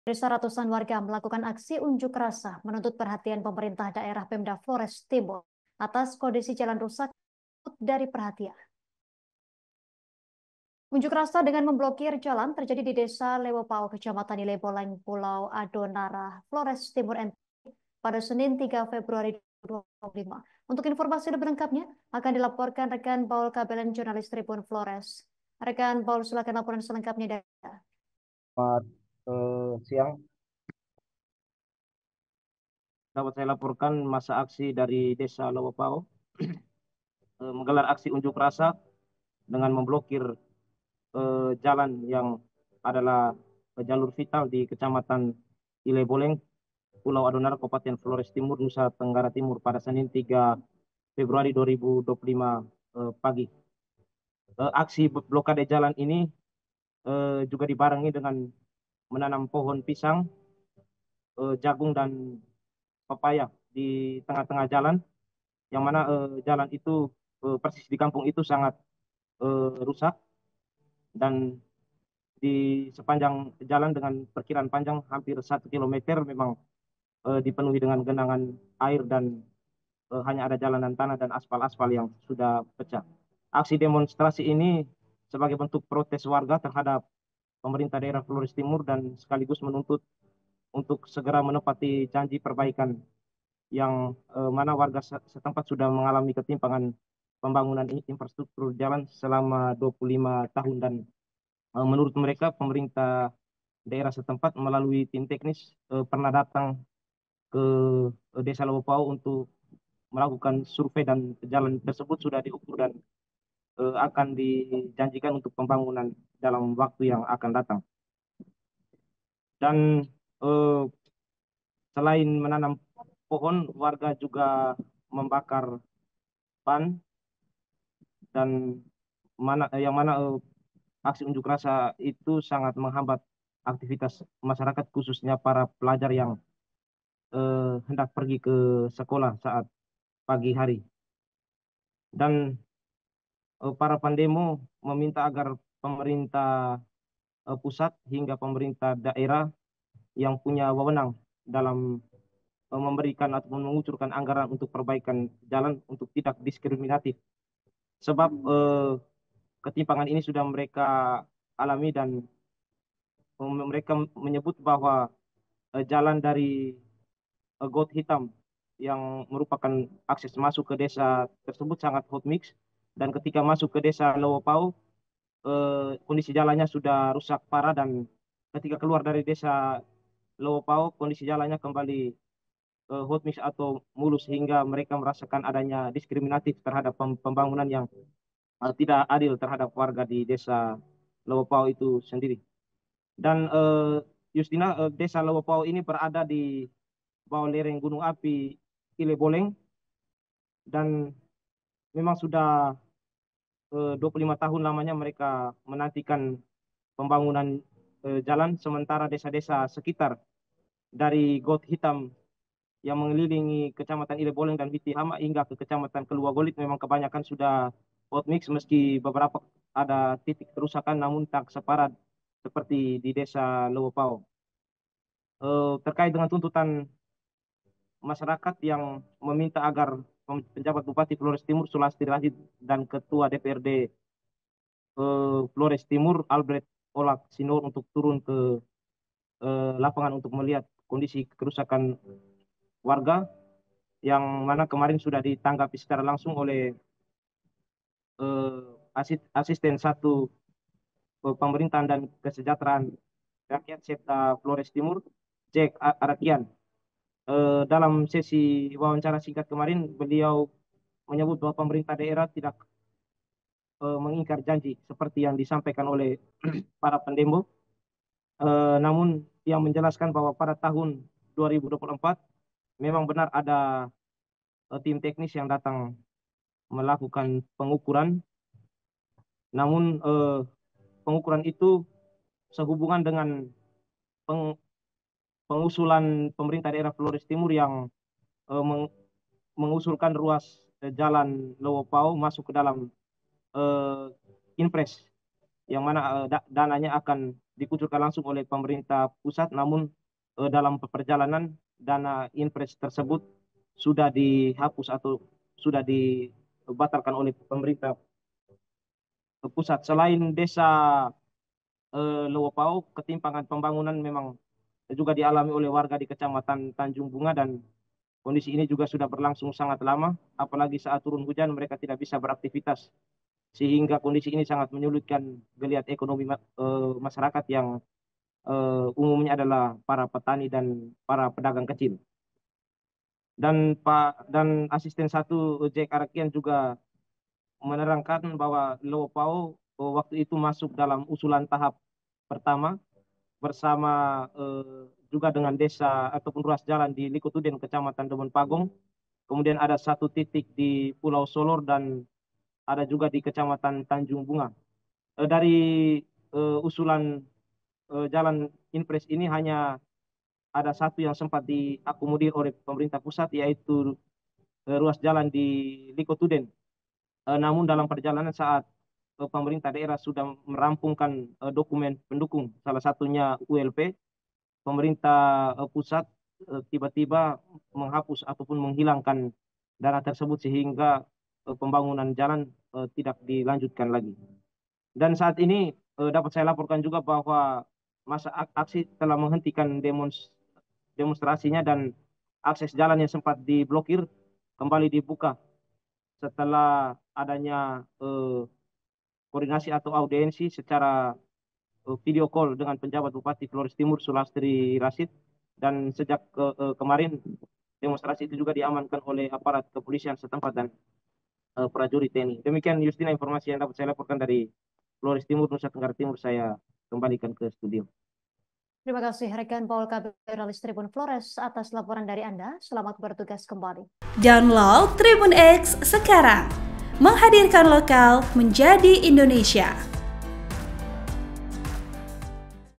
Desa ratusan warga melakukan aksi unjuk rasa menuntut perhatian pemerintah daerah Pemda Flores Timur atas kondisi jalan rusak dari perhatian. Unjuk rasa dengan memblokir jalan terjadi di Desa Lewopao, Kecamatan Ileboleng, Pulau Adonara, Flores Timur NTB pada Senin 3 Februari 2025. Untuk informasi lebih lengkapnya akan dilaporkan rekan Paul Kabelen, jurnalis Tribun Flores. Rekan Paul, silakan laporan selengkapnya dari. Selamat siang. Dapat saya laporkan masa aksi dari Desa Lowopao menggelar aksi unjuk rasa dengan memblokir jalan yang adalah jalur vital di Kecamatan Ileboleng, Pulau Adonara, Kabupaten Flores Timur, Nusa Tenggara Timur pada Senin 3 Februari 2025 pagi. Aksi blokade jalan ini juga dibarengi dengan menanam pohon pisang, jagung dan pepaya di tengah-tengah jalan, yang mana jalan itu persis di kampung itu sangat rusak, dan di sepanjang jalan dengan perkiraan panjang hampir 1 kilometer memang dipenuhi dengan genangan air, dan hanya ada jalanan tanah dan aspal-aspal yang sudah pecah. Aksi demonstrasi ini sebagai bentuk protes warga terhadap pemerintah daerah Flores Timur dan sekaligus menuntut untuk segera menepati janji perbaikan yang mana warga setempat sudah mengalami ketimpangan pembangunan infrastruktur jalan selama 25 tahun, dan menurut mereka pemerintah daerah setempat melalui tim teknis pernah datang ke Desa Lowopao untuk melakukan survei, dan jalan tersebut sudah diukur dan akan dijanjikan untuk pembangunan dalam waktu yang akan datang. Dan eh, selain menanam pohon, warga juga membakar ban, dan yang mana aksi unjuk rasa itu sangat menghambat aktivitas masyarakat, khususnya para pelajar yang hendak pergi ke sekolah saat pagi hari. Dan para pendemo meminta agar pemerintah pusat hingga pemerintah daerah yang punya wewenang dalam memberikan ataupun mengucurkan anggaran untuk perbaikan jalan untuk tidak diskriminatif, sebab ketimpangan ini sudah mereka alami, dan mereka menyebut bahwa jalan dari Got Hitam yang merupakan akses masuk ke desa tersebut sangat hot mix, dan ketika masuk ke Desa Lowopao kondisi jalannya sudah rusak parah, dan ketika keluar dari Desa Lowopao kondisi jalannya kembali hot mix atau mulus, sehingga mereka merasakan adanya diskriminatif terhadap pembangunan yang tidak adil terhadap warga di Desa Lowopao itu sendiri. Dan Justina, Desa Lowopao ini berada di bawah lereng Gunung Api Ileboleng, dan memang sudah 25 tahun lamanya mereka menantikan pembangunan jalan, sementara desa-desa sekitar dari Got Hitam yang mengelilingi Kecamatan Ileboleng dan Bitihama hingga ke Kecamatan Keluagolit memang kebanyakan sudah hot mix, meski beberapa ada titik kerusakan namun tak separah seperti di Desa Lowopao. Terkait dengan tuntutan masyarakat yang meminta agar penjabat Bupati Flores Timur Sulasti Rashid dan Ketua DPRD Flores Timur Albert Olak Sinor untuk turun ke lapangan untuk melihat kondisi kerusakan warga, yang mana kemarin sudah ditanggapi secara langsung oleh asisten satu pemerintahan dan kesejahteraan rakyat Septa Flores Timur, Jack Arakian. Dalam sesi wawancara singkat kemarin, beliau menyebut bahwa pemerintah daerah tidak mengingkar janji seperti yang disampaikan oleh para pendemo. Namun yang menjelaskan bahwa pada tahun 2024 memang benar ada tim teknis yang datang melakukan pengukuran, namun pengukuran itu sehubungan dengan peng- pengusulan pemerintah daerah Flores Timur yang eh, meng- mengusulkan ruas jalan Lowopao masuk ke dalam eh, Inpres yang mana dananya akan dikucurkan langsung oleh pemerintah pusat, namun dalam perjalanan dana impres tersebut sudah dihapus atau sudah dibatalkan oleh pemerintah pusat. Selain desa Lewopau, ketimpangan pembangunan memang juga dialami oleh warga di Kecamatan Tanjung Bunga, dan kondisi ini juga sudah berlangsung sangat lama, apalagi saat turun hujan mereka tidak bisa beraktivitas, sehingga kondisi ini sangat menyulitkan geliat ekonomi masyarakat yang umumnya adalah para petani dan para pedagang kecil. Dan asisten satu Jack Arakian juga menerangkan bahwa Lewopau waktu itu masuk dalam usulan tahap pertama bersama juga dengan desa ataupun ruas jalan di Likutuden, Kecamatan Demon Pagong. Kemudian ada satu titik di Pulau Solor dan ada juga di Kecamatan Tanjung Bunga. Dari usulan jalan impres ini hanya ada satu yang sempat diakomodir oleh pemerintah pusat, yaitu ruas jalan di Likutuden. Namun dalam perjalanan saat pemerintah daerah sudah merampungkan dokumen pendukung, salah satunya ULP, pemerintah pusat tiba-tiba menghapus ataupun menghilangkan dana tersebut, sehingga pembangunan jalan tidak dilanjutkan lagi. Dan saat ini dapat saya laporkan juga bahwa masa aksi telah menghentikan demonstrasinya, dan akses jalan yang sempat diblokir kembali dibuka setelah adanya koordinasi atau audiensi secara video call dengan penjabat Bupati Flores Timur Sulastri Rashid. Dan sejak kemarin demonstrasi itu juga diamankan oleh aparat kepolisian setempat dan prajurit TNI. Demikian Justina informasi yang dapat saya laporkan dari Flores Timur, Nusa Tenggara Timur. Saya kembalikan ke studio. Terima kasih rekan Paul Kaberalis Tribun Flores atas laporan dari Anda. Selamat bertugas kembali. Download Tribun X sekarang. Menghadirkan lokal menjadi Indonesia.